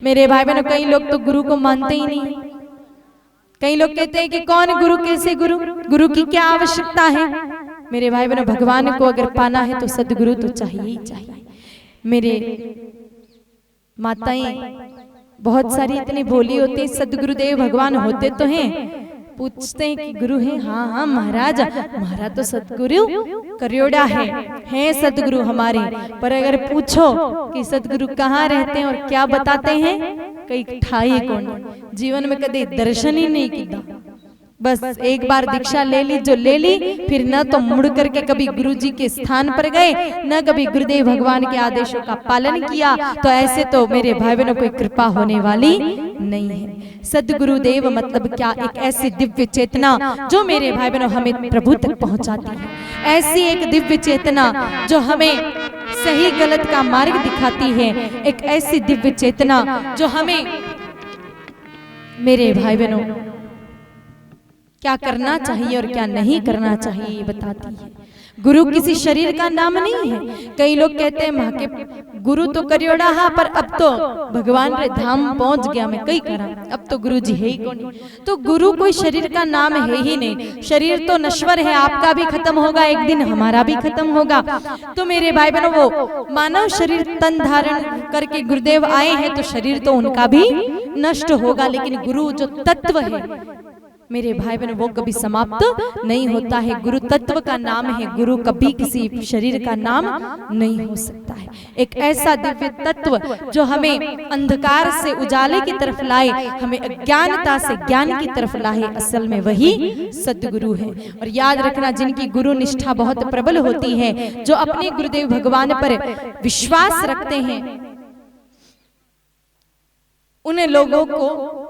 मेरे भाई बहनों, कई लोग तो गुरु को मानते ही नहीं। कई लोग कहते हैं कि कौन गुरु, कैसे गुरु, गुरु की क्या आवश्यकता है। मेरे भाई बहनों, भगवान को अगर पाना है तो सदगुरु तो चाहिए ही चाहिए। मेरे माताएं बहुत सारी इतनी भोली होती है, सदगुरुदेव भगवान होते तो हैं, पूछते हैं कि गुरु हैं, हाँ हाँ महाराज, हमारा तो सदगुरु करियोड़ा है सदगुरु हमारे। पर अगर पूछो कि सदगुरु कहाँ रहते हैं और क्या बताते हैं, कई ठाई कौन, जीवन में कभी दर्शन ही नहीं किया। बस एक बार दीक्षा ले ली जो ले ली, फिर न तो मुड़ करके कभी गुरुजी के स्थान पर गए, न कभी गुरुदेव भगवान के आदेशों का पालन किया। तो ऐसे तो मेरे भाई बहनों कोई कृपा होने वाली नहीं है। सदगुरुदेव मतलब क्या, एक ऐसी दिव्य चेतना जो मेरे भाई बहनों हमें प्रभु तक पहुंचाती है। ऐसी एक दिव्य चेतना जो हमें सही गलत का मार्ग दिखाती है। एक ऐसी दिव्य चेतना जो हमें मेरे भाई बहनों क्या करना चाहिए और क्या नहीं करना चाहिए बताती है। गुरु किसी शरीर का नाम नहीं है। कई लोग कहते हैं माँ के गुरु तो करियोड़ा हा, पर अब तो भगवान रे धाम पहुंच गया, मैं कई करा, अब तो गुरु जी है ही कौन। तो गुरु कोई शरीर का नाम है ही नहीं। शरीर तो नश्वर है, आपका भी खत्म होगा एक दिन, हमारा भी खत्म होगा। तो मेरे भाई बहनों, वो मानव शरीर तन धारण करके गुरुदेव आए हैं तो शरीर तो उनका भी नष्ट होगा, लेकिन गुरु जो तत्व है मेरे भाई बहन वो कभी समाप्त नहीं होता है। गुरु तत्व का नाम है, गुरु कभी किसी शरीर का नाम नहीं हो सकता है। एक ऐसा दिव्य तत्व जो हमें अंधकार से उजाले की तरफ लाए, हमें अज्ञानता से ज्ञान की तरफ लाए, असल में वही सद्गुरु है। और याद रखना, जिनकी गुरु निष्ठा बहुत प्रबल होती है, जो अपने गुरुदेव भगवान पर विश्वास रखते हैं, उन लोगों को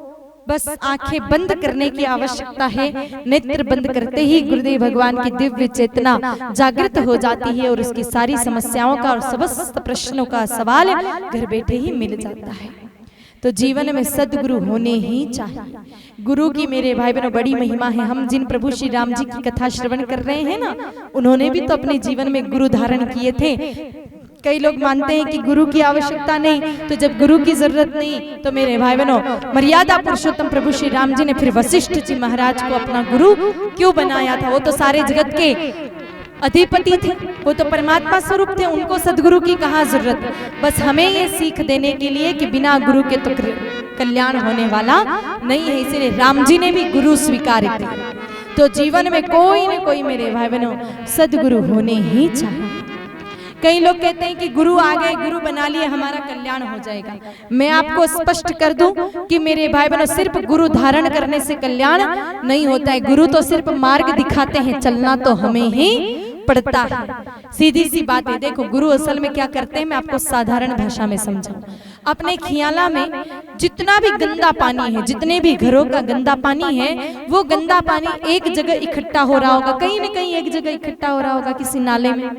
बस आंखें बंद करने की आवश्यकता है। नेत्र बंद करते ही गुरुदेव भगवान की दिव्य चेतना जागृत हो जाती है और उसकी सारी समस्याओं का और समस्त प्रश्नों का सवाल घर बैठे ही मिल जाता है। तो जीवन में सद्गुरु होने ही चाहिए। गुरु की मेरे भाई बहनों बड़ी महिमा है। हम जिन प्रभु श्री राम जी की कथा श्रवण कर रहे हैं ना, उन्होंने भी तो अपने जीवन में गुरु धारण किए थे। कई लोग मानते हैं कि गुरु की आवश्यकता नहीं, तो जब गुरु की जरूरत नहीं तो मेरे भाई बहनों मर्यादा पुरुषोत्तम प्रभु श्री राम जी ने फिर वशिष्ठ जी महाराज को अपना गुरु क्यों बनाया था। वो तो सारे जगत के अधिपति थे, वो तो परमात्मा स्वरूप थे, उनको सदगुरु की कहाँ जरूरत। बस हमें ये सीख देने के लिए कि बिना गुरु के तो कल्याण होने वाला नहीं है, इसलिए राम जी ने भी गुरु स्वीकार किया। तो जीवन में कोई न कोई मेरे भाई बहनों सदगुरु होने ही चाहिए। कई लोग कहते हैं कि गुरु आ गए, गुरु बना लिए, हमारा कल्याण हो जाएगा। मैं आपको स्पष्ट कर दूं कि मेरे भाई बहनों सिर्फ गुरु धारण करने से कल्याण नहीं होता है। गुरु तो सिर्फ मार्ग दिखाते हैं, चलना तो हमें ही पड़ता है। सीधी सी बात है। देखो गुरु असल में क्या करते हैं, मैं आपको साधारण भाषा में समझाऊं। अपने खियाला में जितना भी गंदा पानी है, जितने भी घरों का गंदा पानी है, वो गंदा पानी एक जगह इकट्ठा हो रहा होगा, कहीं न कहीं एक जगह इकट्ठा हो रहा होगा किसी नाले में।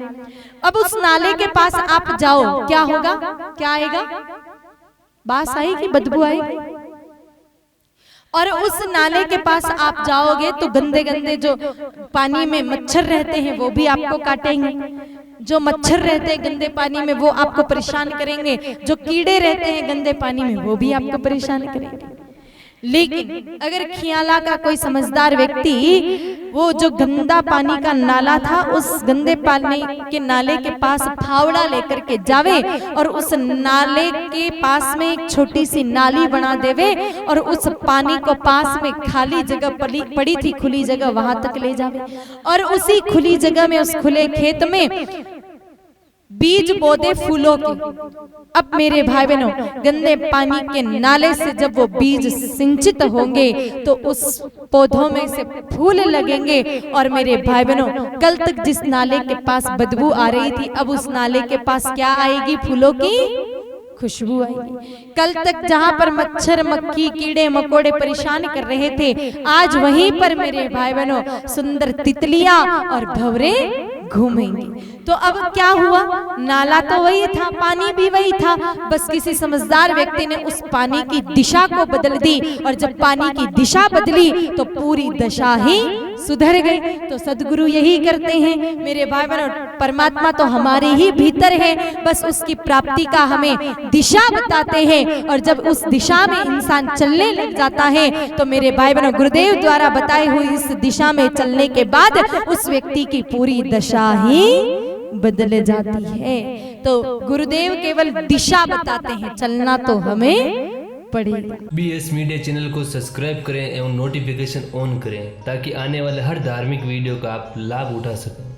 अब उस नाले के पास आप जाओ, क्या होगा, क्या आएगा, बास आएगी, बदबू आएगी। और उस नाले के पास आप जाओगे तो गंदे गंदे जो पानी में मच्छर रहते हैं वो भी आपको काटेंगे। जो मच्छर रहते हैं गंदे पानी में वो आपको परेशान करेंगे, जो कीड़े रहते हैं गंदे पानी में वो भी आपको परेशान करेंगे। लेकिन अगर खियाला का कोई समझदार व्यक्ति वो जो गंदा पानी का नाला था, उस गंदे पानी के नाले के पास फावड़ा लेकर के जावे और उस नाले के पास में एक छोटी सी नाली बना देवे और उस पानी को पास में खाली जगह पड़ी थी, खुली जगह, वहां तक ले जावे और उसी खुली जगह में, उस खुले खेत में बीज बो दे फूलों के। अब मेरे भाई बहनों गंदे पानी के नाले से जब वो बीज सिंचित होंगे तो उस पौधों में से फूल लगेंगे। और मेरे भाई बहनों कल तक जिस नाले के पास बदबू आ रही थी, अब उस नाले के पास क्या आएगी, फूलों की खुशबू आएगी। कल तक जहां पर मच्छर मक्खी कीड़े मकोड़े परेशान कर रहे थे, आज वहीं पर मेरे भाई बहनों सुंदर तितलियां और भंवरे घूमेंगे। तो अब क्या हुआ, नाला तो वही था, पानी भी वही था, बस किसी समझदार व्यक्ति ने उस पानी की दिशा को बदल दी और जब पानी की दिशा बदली तो पूरी दशा ही सुधर गए। तो सदगुरु यही करते हैं मेरे भाई बहनों, परमात्मा तो हमारे ही भीतर है, बस उसकी प्राप्ति का हमें दिशा बताते हैं। और जब उस दिशा में इंसान चलने लग जाता है तो मेरे भाई बहनों, गुरुदेव द्वारा बताई हुई इस दिशा में चलने के बाद उस व्यक्ति की पूरी दशा ही बदल जाती है। तो गुरुदेव केवल दिशा बताते हैं, चलना तो हमें पड़ेगा। BS मीडिया चैनल को सब्सक्राइब करें एवं नोटिफिकेशन ऑन करें ताकि आने वाले हर धार्मिक वीडियो का आप लाभ उठा सकें।